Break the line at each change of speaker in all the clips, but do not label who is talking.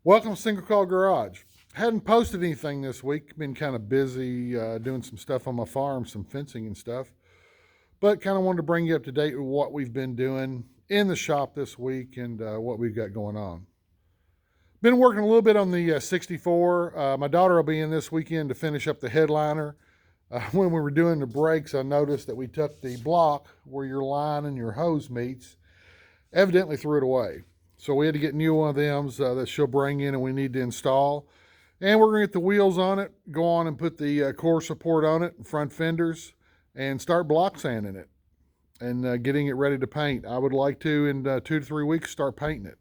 Welcome to Single Call Garage. Hadn't posted anything this week. Been kind of busy doing some stuff on my farm, some fencing and stuff. But kind of wanted to bring you up to date with what we've been doing in the shop this week and what we've got going on. Been working a little bit on the 64. My daughter will be in this weekend to finish up the headliner. When we were doing the brakes, I noticed that we took the block where your line and your hose meets, evidently threw it away. So we had to get a new one of them that she'll bring in and we need to install. And we're going to get the wheels on it, go on and put the core support on it, front fenders, and start block sanding it and getting it ready to paint. I would like to, in 2 to 3 weeks, start painting it.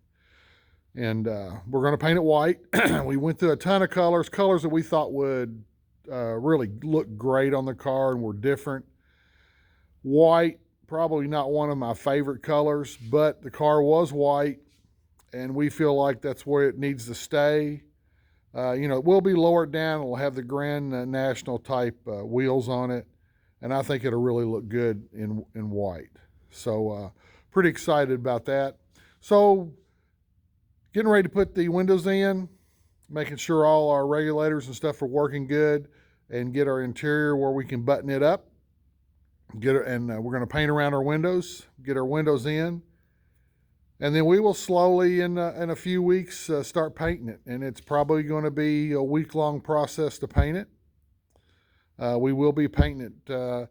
And we're going to paint it white. We went through a ton of colors that we thought would really look great on the car and were different. White, probably not one of my favorite colors, but the car was white, and we feel like that's where it needs to stay. It will be lowered down. It'll have the Grand National type wheels on it, and I think it'll really look good in white. So pretty excited about that. So getting ready to put the windows in, making sure all our regulators and stuff are working good, and get our interior where we can button it up. We're going to paint around our windows, get our windows in, and then we will slowly, in a few weeks, start painting it. And it's probably going to be a week-long process to paint it. We will be painting it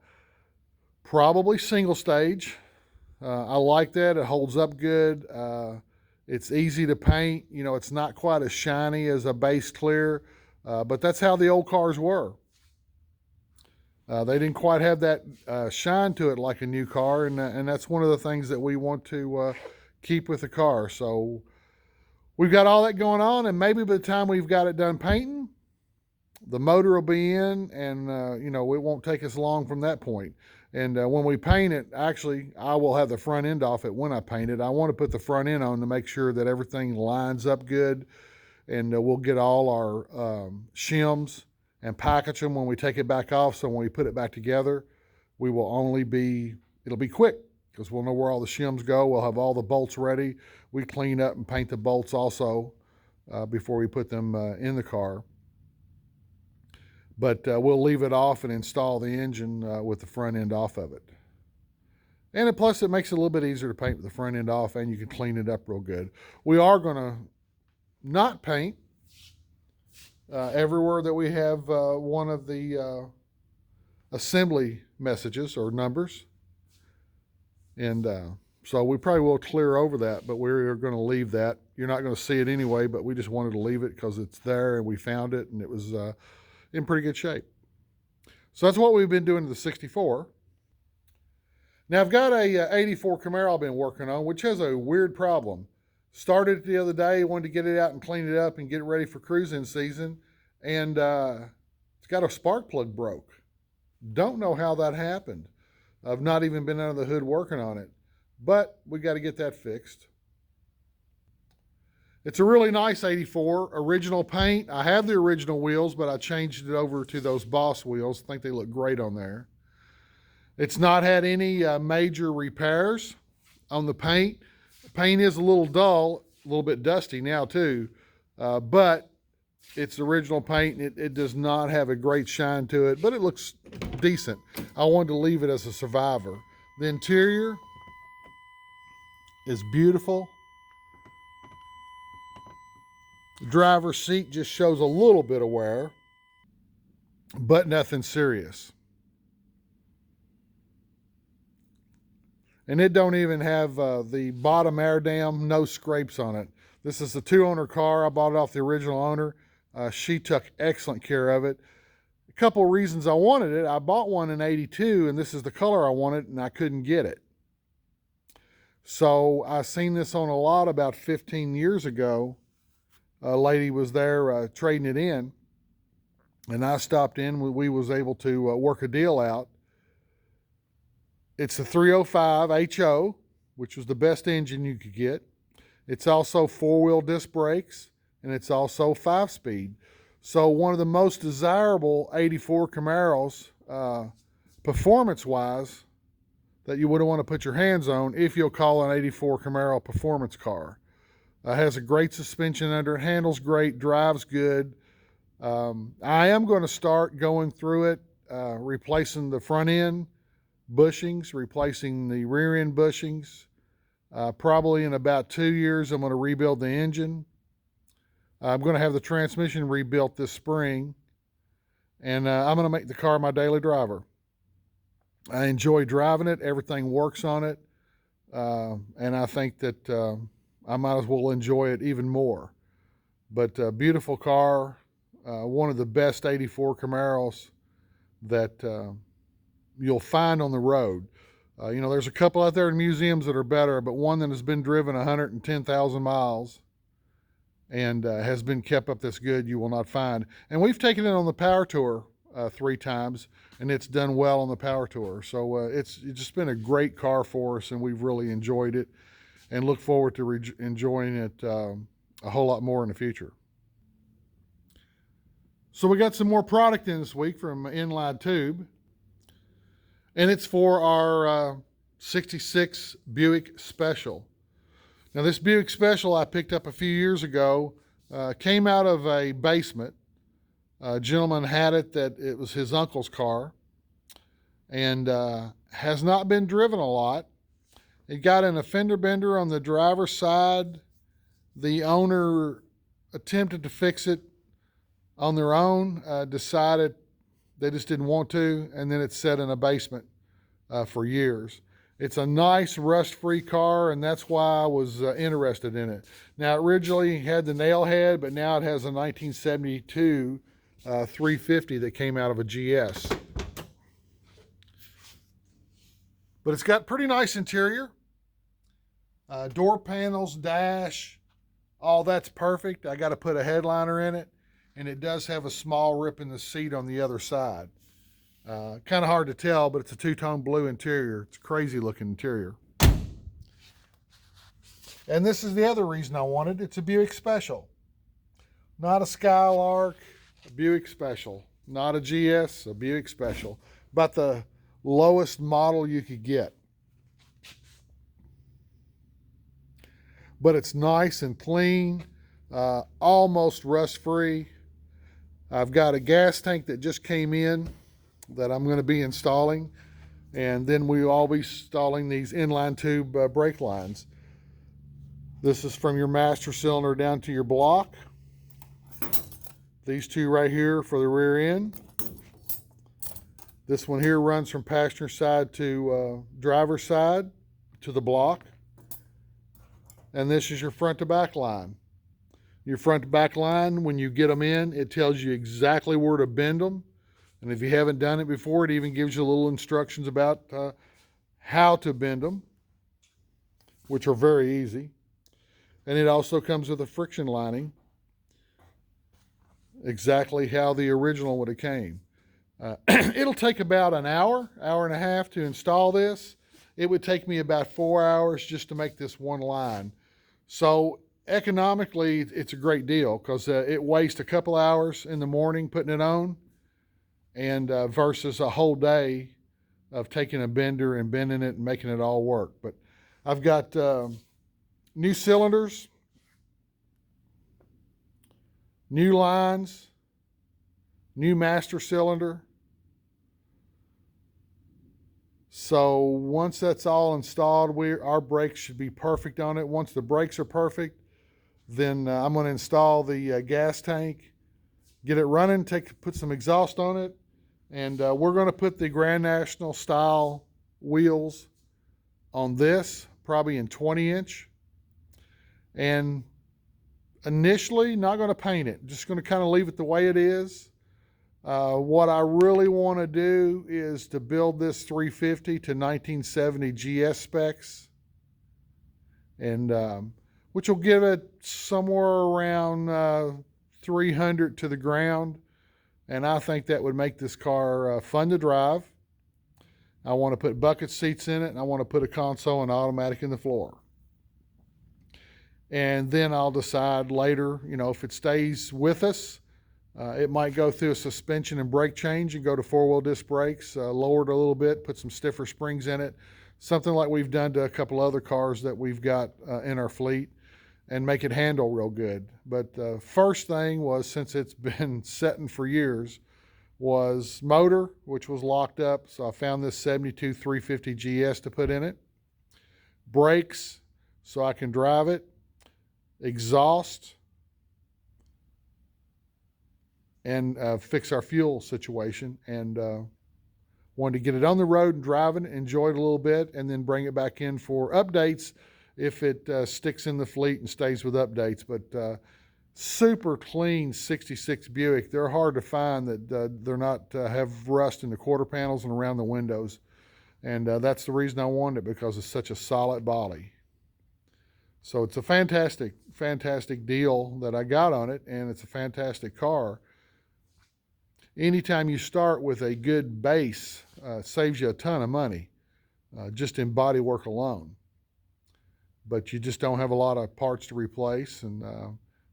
probably single stage. I like that. It holds up good. It's easy to paint. It's not quite as shiny as a base clear, but that's how the old cars were. They didn't quite have that shine to it like a new car, and that's one of the things that we want to keep with the car. So we've got all that going on, and maybe by the time we've got it done painting, the motor will be in, and it won't take us long from that point. And when we paint it, actually, I will have the front end off it when I paint it. I want to put the front end on to make sure that everything lines up good, and we'll get all our shims and package them when we take it back off. So when we put it back together, it'll be quick because we'll know where all the shims go. We'll have all the bolts ready. We clean up and paint the bolts also before we put them in the car. But we'll leave it off and install the engine with the front end off of it. And plus it makes it a little bit easier to paint with the front end off, and you can clean it up real good. We are going to not paint everywhere that we have one of the assembly messages or numbers. And so we probably will clear over that, but we're going to leave that. You're not going to see it anyway, but we just wanted to leave it because it's there and we found it and it was in pretty good shape. So that's what we've been doing to the 64. Now I've got a 84 Camaro I've been working on, which has a weird problem. Started it the other day, wanted to get it out and clean it up and get it ready for cruising season, and it's got a spark plug broke. Don't know how that happened. I've not even been under the hood working on it, but we got to get that fixed. It's a really nice 84, original paint. I have the original wheels, but I changed it over to those Boss wheels. I think they look great on there. It's not had any major repairs on the paint. The paint is a little dull, a little bit dusty now too, but it's original paint. It does not have a great shine to it, but it looks decent. I wanted to leave it as a survivor. The interior is beautiful. The driver's seat just shows a little bit of wear, but nothing serious. And it don't even have the bottom air dam, no scrapes on it. This is a 2-owner car. I bought it off the original owner. She took excellent care of it. A couple of reasons I wanted it. I bought one in 82, and this is the color I wanted, and I couldn't get it. So I seen this on a lot about 15 years ago. A lady was there trading it in, and I stopped in. We was able to work a deal out. It's a 305 HO, which was the best engine you could get. It's also 4-wheel disc brakes, and it's also 5-speed. So one of the most desirable 84 Camaros, performance-wise, that you wouldn't want to put your hands on if you'll call an 84 Camaro performance car. Has a great suspension under it, handles great, drives good. I am going to start going through it, replacing the front end bushings, replacing the rear end bushings. Probably in about 2 years, I'm going to rebuild the engine. I'm going to have the transmission rebuilt this spring, and I'm going to make the car my daily driver. I enjoy driving it. Everything works on it, and I think that I might as well enjoy it even more. But beautiful car, one of the best 84 Camaros that you'll find on the road. There's a couple out there in museums that are better, but one that has been driven 110,000 miles and has been kept up this good, you will not find. And we've taken it on the Power Tour 3 times, and it's done well on the Power Tour. So it's just been a great car for us, and we've really enjoyed it and look forward to enjoying it a whole lot more in the future. So we got some more product in this week from Inline Tube, and it's for our 66 Buick Special. Now, this Buick Special I picked up a few years ago, came out of a basement. A gentleman had it that it was his uncle's car, and has not been driven a lot. It got in a fender bender on the driver's side. The owner attempted to fix it on their own, decided they just didn't want to, and then it's sat in a basement for years. It's a nice rust-free car, and that's why I was interested in it. Now, it originally had the nail head, but now it has a 1972 350 that came out of a GS. But it's got pretty nice interior. Door panels, dash, all that's perfect. I got to put a headliner in it, and it does have a small rip in the seat on the other side. Kind of hard to tell, but it's a two-tone blue interior. It's a crazy looking interior. And this is the other reason I wanted it. It's a Buick Special. Not a Skylark, a Buick Special. Not a GS, a Buick Special. About the lowest model you could get. But it's nice and clean, almost rust-free. I've got a gas tank that just came in that I'm going to be installing, and then we'll all be installing these inline tube brake lines. This is from your master cylinder down to your block. These two right here for the rear end. This one here runs from passenger side to driver's side to the block. And this is your front to back line. Your front to back line, when you get them in, it tells you exactly where to bend them. And if you haven't done it before, it even gives you little instructions about how to bend them, which are very easy. And it also comes with a friction lining, exactly how the original would have came. It'll take about an hour, hour and a half to install this. It would take me about 4 hours just to make this one line. So economically, it's a great deal because it wastes a couple hours in the morning putting it on, and versus a whole day of taking a bender and bending it and making it all work. But I've got new cylinders, new lines, new master cylinder. So once that's all installed, our brakes should be perfect on it. Once the brakes are perfect, then I'm going to install the gas tank, get it running, put some exhaust on it, and we're going to put the Grand National style wheels on this, probably in 20-inch. And initially, not going to paint it. Just going to kind of leave it the way it is. What I really want to do is to build this 350 to 1970 GS specs, and which will give it somewhere around 300 to the ground. And I think that would make this car fun to drive. I want to put bucket seats in it, and I want to put a console and automatic in the floor. And then I'll decide later, if it stays with us, it might go through a suspension and brake change and go to four-wheel disc brakes, lower it a little bit, put some stiffer springs in it, something like we've done to a couple other cars that we've got in our fleet. and make it handle real good. But the first thing was, since it's been setting for years, was motor, which was locked up. So I found this 72 350 GS to put in it. Brakes, so I can drive it. Exhaust, and fix our fuel situation. And wanted to get it on the road and drive it, enjoy it a little bit, and then bring it back in for updates if it sticks in the fleet and stays with updates. But super clean 66 Buick. They're hard to find that they're not have rust in the quarter panels and around the windows. And that's the reason I wanted it, because it's such a solid body. So it's a fantastic, fantastic deal that I got on it, and it's a fantastic car. Anytime you start with a good base, saves you a ton of money, just in body work alone. But you just don't have a lot of parts to replace, and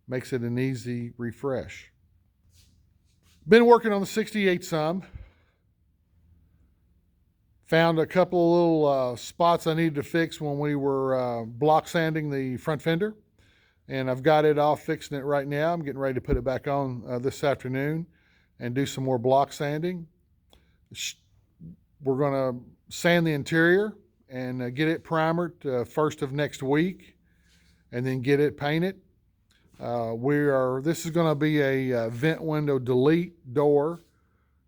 makes it an easy refresh. Been working on the 68 some. Found a couple of little spots I needed to fix when we were block sanding the front fender. And I've got it off, fixing it right now. I'm getting ready to put it back on this afternoon and do some more block sanding. We're going to sand the interior and get it primered first of next week, and then get it painted. This is going to be a vent window delete door.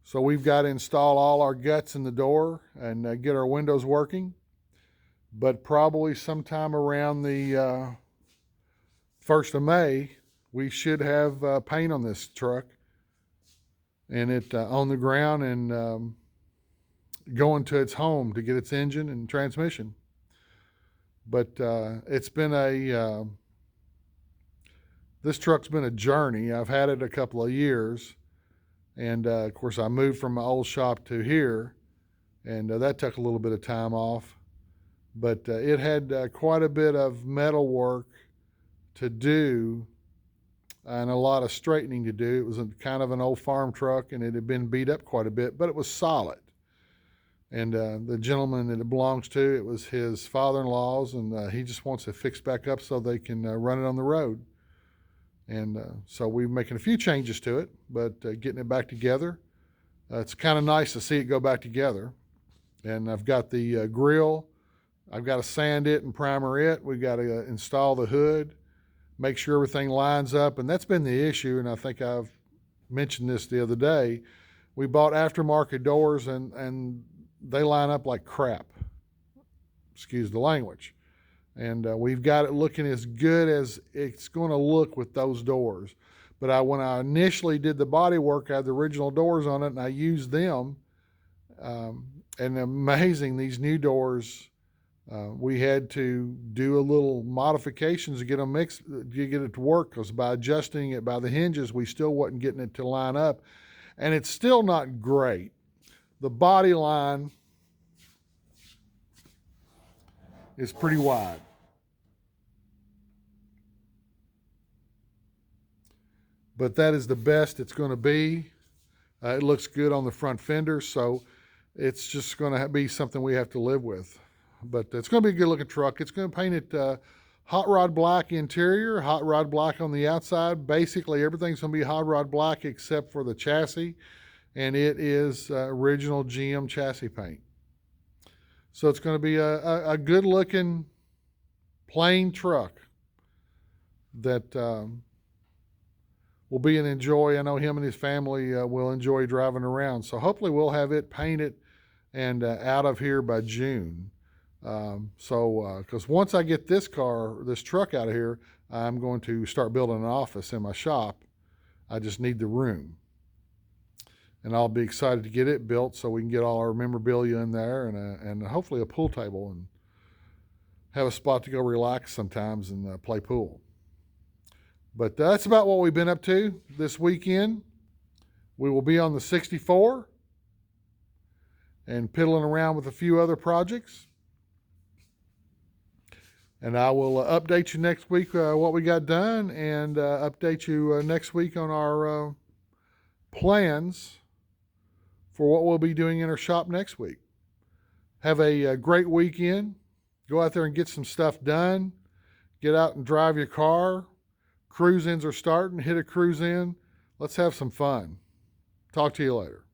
So we've got to install all our guts in the door and get our windows working. But probably sometime around the 1st of May, we should have paint on this truck, and it on the ground, and going to its home to get its engine and transmission. But it's been this truck's been a journey. I've had it a couple of years. And, of course, I moved from my old shop to here, and that took a little bit of time off. But it had quite a bit of metal work to do and a lot of straightening to do. It was kind of an old farm truck, and it had been beat up quite a bit, but it was solid. And the gentleman that it belongs to, it was his father-in-law's, and he just wants it fixed back up so they can run it on the road. And so we're making a few changes to it, but getting it back together. It's kind of nice to see it go back together. And I've got the grill. I've got to sand it and primer it. We've got to install the hood, make sure everything lines up. And that's been the issue, and I think I've mentioned this the other day. We bought aftermarket doors, and they line up like crap. Excuse the language. And we've got it looking as good as it's going to look with those doors. But when I initially did the body work, I had the original doors on it, and I used them. And amazing, these new doors, we had to do a little modifications to get them mixed, to get it to work, because by adjusting it by the hinges, we still wasn't getting it to line up. And it's still not great. The body line is pretty wide. But that is the best it's going to be. It looks good on the front fender, so it's just going to be something we have to live with. But it's going to be a good-looking truck. It's going to paint it hot rod black interior, hot rod black on the outside. Basically, everything's going to be hot rod black except for the chassis, and it is original GM chassis paint. So it's going to be a good-looking, plain truck that will be an enjoy. I know him and his family will enjoy driving around. So hopefully we'll have it painted and out of here by June. Because once I get this truck out of here, I'm going to start building an office in my shop. I just need the room. And I'll be excited to get it built so we can get all our memorabilia in there, and hopefully a pool table, and have a spot to go relax sometimes and play pool. But that's about what we've been up to this weekend. We will be on the 64 and piddling around with a few other projects. And I will update you next week what we got done, and update you next week on our plans for what we'll be doing in our shop next week. Have a great weekend. Go out there and get some stuff done. Get out and drive your car. Cruise ins are starting. Hit a cruise in. Let's have some fun. Talk to you later.